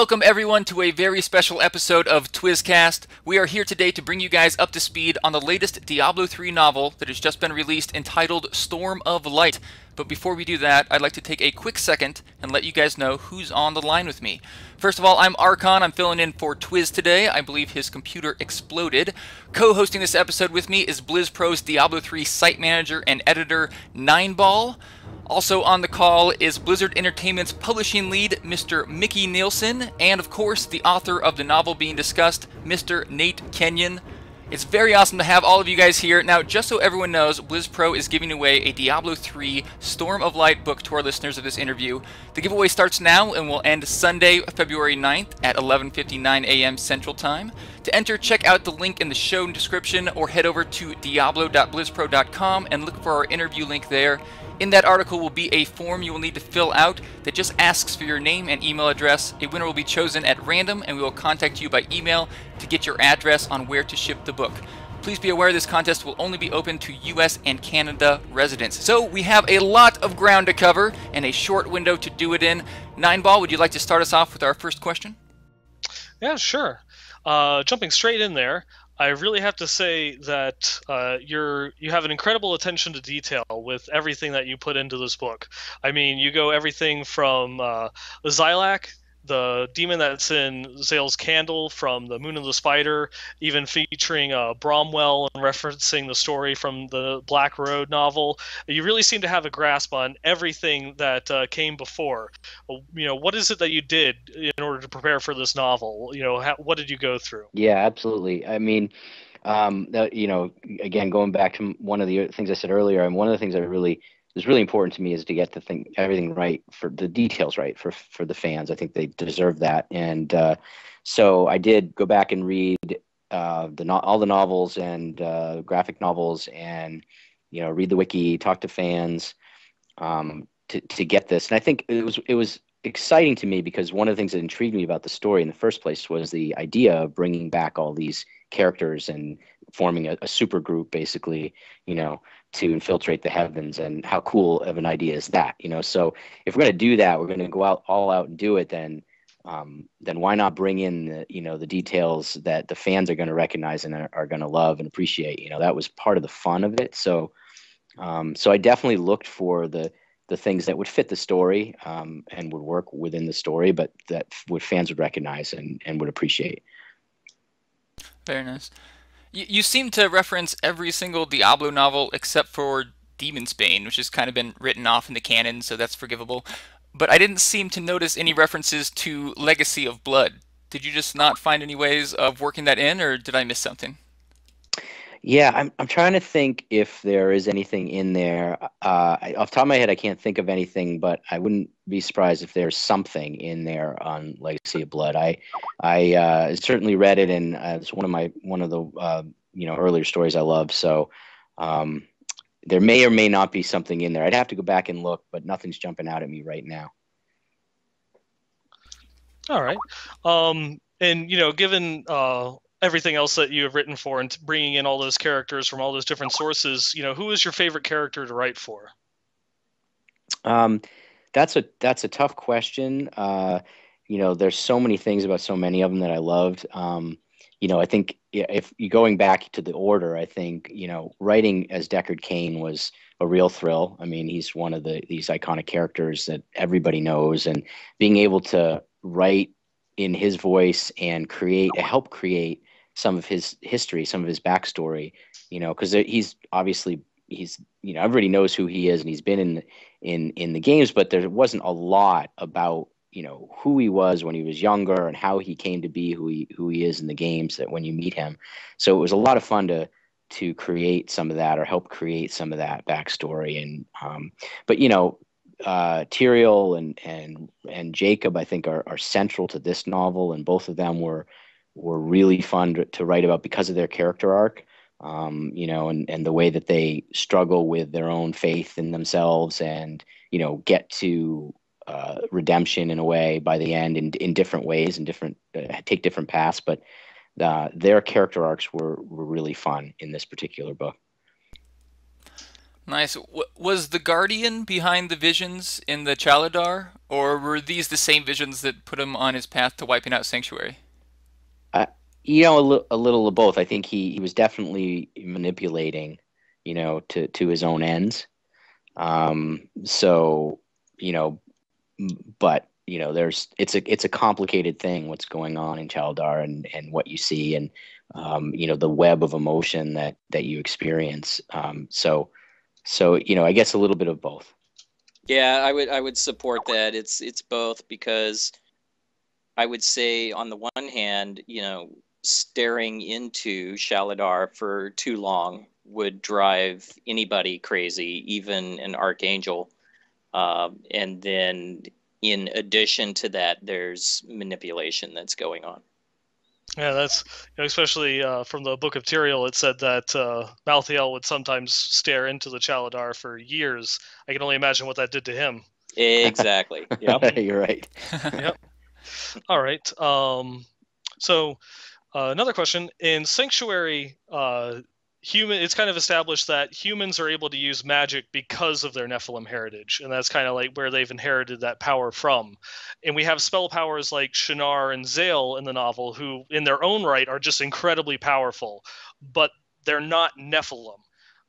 Welcome everyone to a very special episode of Twizcast. We are here today to bring you guys up to speed on the latest Diablo 3 novel that has just been released entitled Storm of Light. But before we do that, I'd like to take a quick second and let you guys know who's on the line with me. First of all, I'm Archon. I'm filling in for Twiz today. I believe his computer exploded. Co-hosting this episode with me is BlizzPro's Diablo 3 site manager and editor, Neinball. Also on the call is Blizzard Entertainment's publishing lead, Mr. Micky Neilson, and of course, the author of the novel being discussed, Mr. Nate Kenyon. It's very awesome to have all of you guys here. Now, just so everyone knows, BlizzPro is giving away a Diablo 3 Storm of Light book to our listeners of this interview. The giveaway starts now and will end Sunday, February 9th at 11:59 a.m. Central Time. To enter, check out the link in the show description or head over to diablo.blizzpro.com and look for our interview link there. In that article will be a form you will need to fill out that just asks for your name and email address. A winner will be chosen at random, and we will contact you by email to get your address on where to ship the book. Please be aware this contest will only be open to US and Canada residents. So we have a lot of ground to cover and a short window to do it in. Neinball, would you like to start us off with our first question? Yeah, sure. Jumping straight in there, I really have to say that you have an incredible attention to detail with everything that you put into this book. I mean, you go everything from the Xylak, the demon that's in Zale's Candle from the Moon and the Spider, even featuring Bromwell and referencing the story from the Black Road novel. You really seem to have a grasp on everything that came before. What is it that you did in order to prepare for this novel? What did you go through? Yeah, absolutely. I mean, again, going back to one of the things I said earlier, and one of the things that is really important to me is to get everything right, for the details right for the fans. I think they deserve that. And so I did go back and read all the novels and graphic novels, and read the wiki, talk to fans to get this. And I think it was exciting to me because one of the things that intrigued me about the story in the first place was the idea of bringing back all these characters and forming a super group, basically, to infiltrate the heavens. And how cool of an idea is that? So if we're going to do that, we're going to go all out and do it, then why not bring in the details that the fans are going to recognize and are going to love and appreciate? That was part of the fun of it. So I definitely looked for the things that would fit the story and would work within the story, but that fans would recognize and would appreciate. Very nice. You seem to reference every single Diablo novel except for Demon's Bane, which has kind of been written off in the canon, so that's forgivable. But I didn't seem to notice any references to Legacy of Blood. Did you just not find any ways of working that in, or did I miss something? Yeah, I'm trying to think if there is anything in there. Off the top of my head, I can't think of anything, but I wouldn't be surprised if there's something in there on Legacy of Blood. I certainly read it, and it's one of the earlier stories I love. So there may or may not be something in there. I'd have to go back and look, but nothing's jumping out at me right now. All right, and given everything else that you have written for and bringing in all those characters from all those different sources, who is your favorite character to write for? That's a tough question. There's so many things about so many of them that I loved. I think if you going back to the order, I think, writing as Deckard Cain was a real thrill. I mean, he's one of these iconic characters that everybody knows, and being able to write in his voice and help create some of his history, some of his backstory, because everybody knows who he is, and he's been in the games, but there wasn't a lot about who he was when he was younger and how he came to be who he is in the games, that when you meet him. So it was a lot of fun to create some of that, or help create some of that backstory. And but Tyrael and Jacob, I think, are central to this novel, and both of them were really fun to write about because of their character arc, and the way that they struggle with their own faith in themselves, and get to redemption in a way by the end, in different ways, and take different paths. But their character arcs were really fun in this particular book. Nice. Was the Guardian behind the visions in the Chadar, or were these the same visions that put him on his path to wiping out Sanctuary? Uh, a little of both. I think he was definitely manipulating, to his own ends. So, but it's a complicated thing what's going on in Chaldar and what you see and the web of emotion that you experience. So I guess a little bit of both. Yeah, I would support that. It's both because I would say on the one hand, staring into Shaladar for too long would drive anybody crazy, even an archangel. And then in addition to that, there's manipulation that's going on. Yeah, that's especially from the Book of Tyrael. It said that Malthael would sometimes stare into the Chaladar for years. I can only imagine what that did to him. Exactly. Yep. You're right. Yep. All right. So another question in Sanctuary. It's kind of established that humans are able to use magic because of their Nephilim heritage, and that's kind of like where they've inherited that power from. And we have spell powers like Shannara and Zale in the novel, who in their own right are just incredibly powerful, but they're not Nephilim.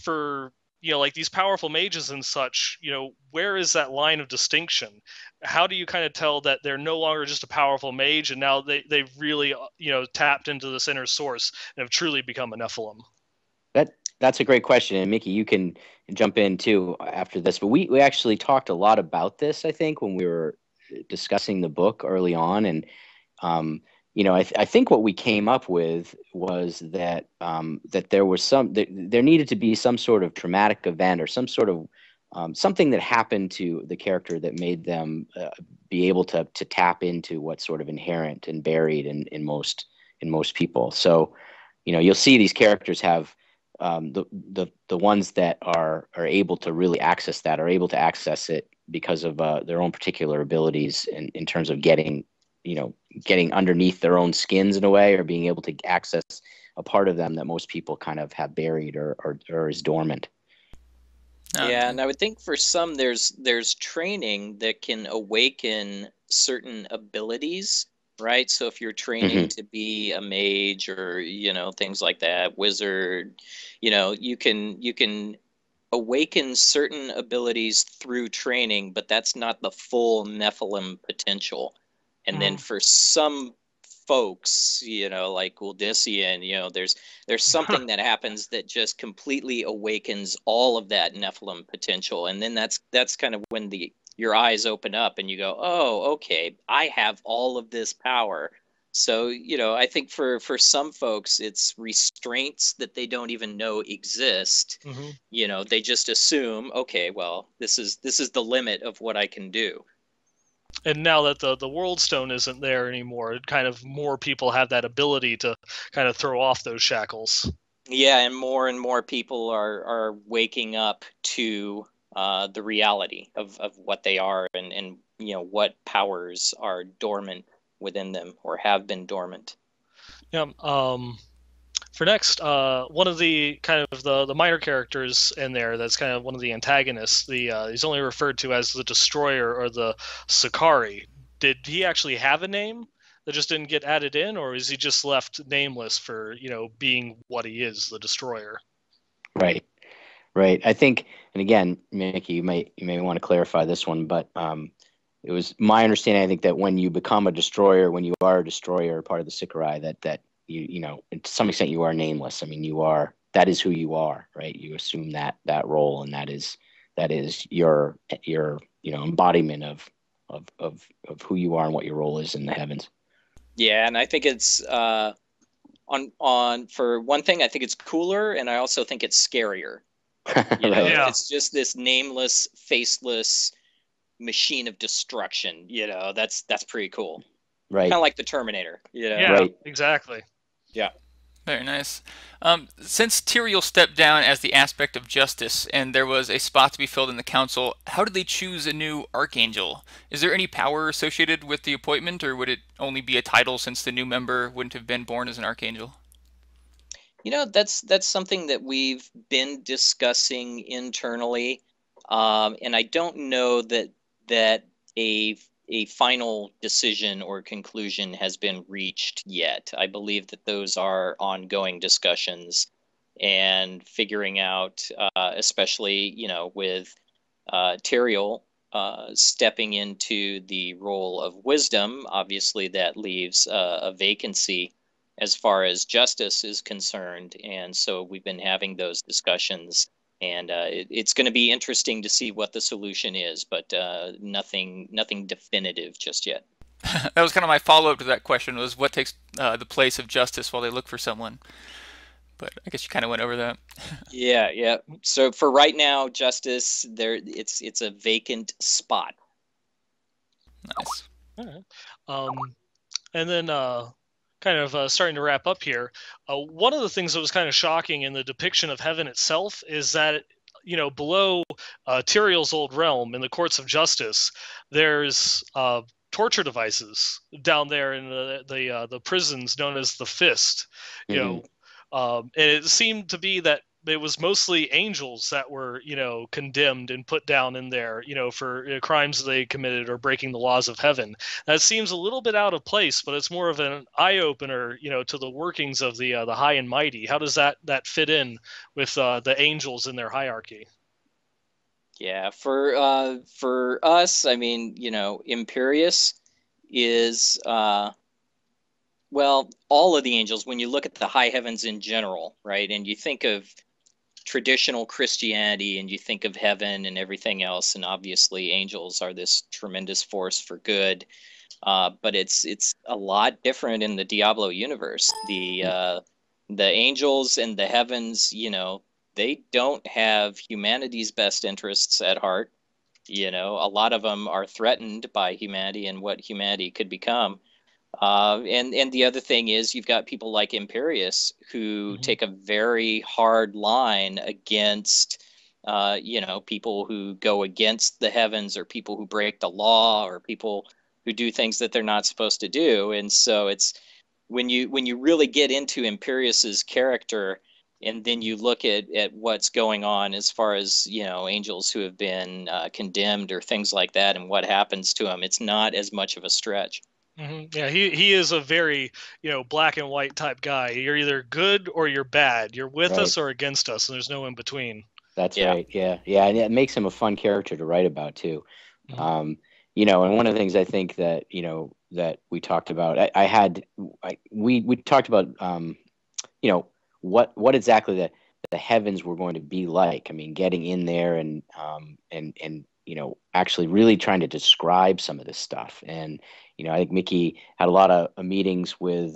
For like these powerful mages and such, where is that line of distinction? How do you kind of tell that they're no longer just a powerful mage, and now they've really tapped into this inner source and have truly become a Nephilim? That's a great question, and Mickey, you can jump in too after this. But we actually talked a lot about this, I think, when we were discussing the book early on, and I think what we came up with was that that there needed to be some sort of traumatic event or some sort of something that happened to the character that made them be able to tap into what's sort of inherent and buried in most people. So, you'll see these characters have. The ones that are able to really access that are able to access it because of their own particular abilities in terms of getting underneath their own skins in a way, or being able to access a part of them that most people kind of have buried or is dormant. Yeah, and I would think for some there's training that can awaken certain abilities, right? So if you're training to be a mage or things like that, wizard, you can awaken certain abilities through training, but that's not the full Nephilim potential. And then for some folks, like Uldyssian, there's something that happens that just completely awakens all of that Nephilim potential, and then that's kind of when your eyes open up and you go, oh, okay, I have all of this power. So, I think for some folks, it's restraints that they don't even know exist. They just assume, okay, well, this is the limit of what I can do. And now that the World Stone isn't there anymore, kind of more people have that ability to kind of throw off those shackles. Yeah, and more people are waking up to the reality of what they are and what powers are dormant within them or have been dormant. Yeah. For next, one of the kind of the minor characters in there that's kind of one of the antagonists. He's only referred to as the Destroyer or the Sakari. Did he actually have a name that just didn't get added in, or is he just left nameless for being what he is, the Destroyer? Right. I think, and again, Mickey, you may want to clarify this one, but it was my understanding, I think, that when you become a destroyer, when you are a destroyer, part of the Sakari, that to some extent you are nameless. I mean, that is who you are, right? You assume that role, and that is your embodiment of who you are and what your role is in the heavens. Yeah, and I think it's on for one thing, I think it's cooler, and I also think it's scarier. It's just this nameless, faceless machine of destruction. That's pretty cool. Right. Kind of like the Terminator. Yeah, right. Exactly. Yeah. Very nice. Since Tyrael stepped down as the aspect of justice and there was a spot to be filled in the council, how did they choose a new archangel? Is there any power associated with the appointment, or would it only be a title since the new member wouldn't have been born as an archangel? That's something that we've been discussing internally, and I don't know that a final decision or conclusion has been reached yet. I believe that those are ongoing discussions and figuring out, especially with Tyrael stepping into the role of wisdom. Obviously, that leaves a vacancy as far as justice is concerned, and so we've been having those discussions, and it's going to be interesting to see what the solution is, but nothing definitive just yet. That was kind of my follow-up to that question, was what takes the place of justice while they look for someone. But I guess you kind of went over that. Yeah. So for right now, justice, it's a vacant spot. Nice. All right. And then kind of starting to wrap up here, one of the things that was kind of shocking in the depiction of heaven itself is that, below Tyrael's old realm in the courts of justice, there's torture devices down there in the prisons known as the Fist. And it seemed to be that it was mostly angels that were, condemned and put down in there, for crimes they committed or breaking the laws of heaven. That seems a little bit out of place, but it's more of an eye opener, to the workings of the high and mighty. How does that fit in with the angels in their hierarchy? Yeah, for us, I mean, Imperius is well, all of the angels, when you look at the high heavens in general, right, and you think of traditional Christianity and you think of heaven and everything else, and obviously angels are this tremendous force for good, but it's a lot different in the Diablo universe. The angels and the heavens, they don't have humanity's best interests at heart. A lot of them are threatened by humanity and what humanity could become. And the other thing is you've got people like Imperius who take a very hard line against, people who go against the heavens, or people who break the law, or people who do things that they're not supposed to do. And so it's when you really get into Imperius's character, and then you look at what's going on as far as, angels who have been condemned or things like that, and what happens to them, it's not as much of a stretch. Yeah, he is a very, black and white type guy. You're either good or you're bad. You're with us or against us, and there's no in between. That's right. Yeah, and it makes him a fun character to write about too. And one of the things I think that that we talked about, we talked about, what exactly the heavens were going to be like. I mean, getting in there and actually really trying to describe some of this stuff. And I think Micky had a lot of meetings with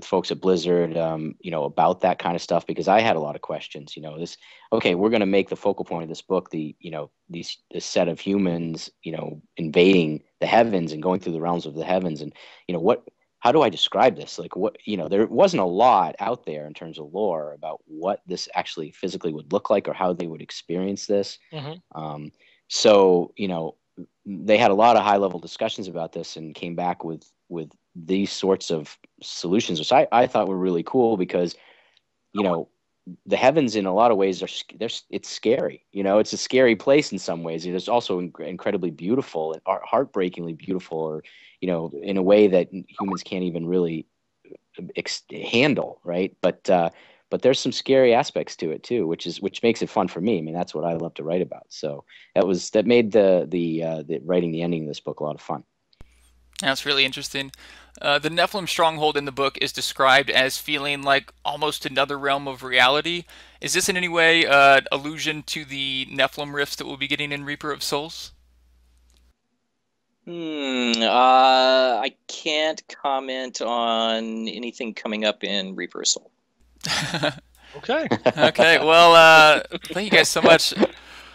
folks at Blizzard, about that kind of stuff, because I had a lot of questions. We're going to make the focal point of this book this set of humans, invading the heavens and going through the realms of the heavens, and how do I describe this? Like, there wasn't a lot out there in terms of lore about what this actually physically would look like or how they would experience this. So, they had a lot of high level discussions about this and came back with these sorts of solutions, which I thought were really cool, because, the heavens in a lot of ways it's scary. It's a scary place in some ways. It's also incredibly beautiful and heartbreakingly beautiful, or, in a way that humans can't even really handle. Right. But there's some scary aspects to it too, which makes it fun for me. I mean, that's what I love to write about. So that made the writing the ending of this book a lot of fun. That's really interesting. The Nephilim stronghold in the book is described as feeling like almost another realm of reality. Is this in any way allusion to the Nephilim rifts that we'll be getting in Reaper of Souls? I can't comment on anything coming up in Reaper of Souls. Okay. Okay, well, thank you guys so much.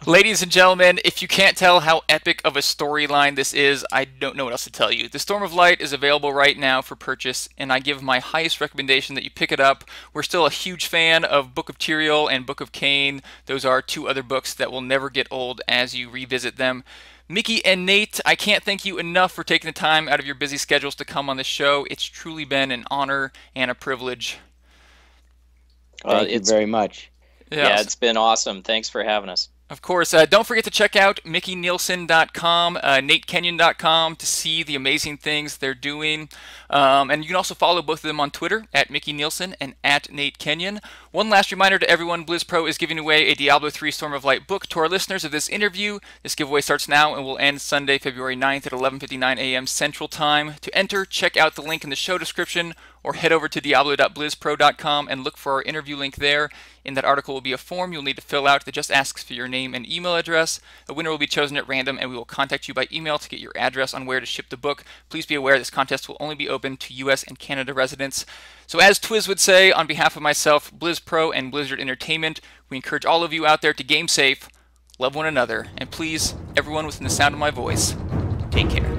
Ladies and gentlemen, if you can't tell how epic of a storyline this is, I don't know what else to tell you. The Storm of Light is available right now for purchase, and I give my highest recommendation that you pick it up. We're still a huge fan of Book of Tyrael and Book of Cain. Those are two other books that will never get old as you revisit them. Micky and Nate, I can't thank you enough for taking the time out of your busy schedules to come on the show. It's truly been an honor and a privilege. Thank you very much. Yeah, it's been awesome. Thanks for having us. Of course, don't forget to check out MickyNeilson.com, NateKenyon.com to see the amazing things they're doing. And you can also follow both of them on Twitter, at Micky Neilson and at Nate Kenyon. One last reminder to everyone, BlizzPro is giving away a Diablo 3 Storm of Light book to our listeners of this interview. This giveaway starts now and will end Sunday, February 9th at 11:59 a.m. Central Time. To enter, check out the link in the show description or head over to diablo.blizzpro.com and look for our interview link there. In that article will be a form you'll need to fill out that just asks for your name and email address. A winner will be chosen at random, and we will contact you by email to get your address on where to ship the book. Please be aware this contest will only be open to US and Canada residents. So as Twiz would say, on behalf of myself, BlizzPro, and Blizzard Entertainment, we encourage all of you out there to game safe, love one another, and please, everyone within the sound of my voice, take care.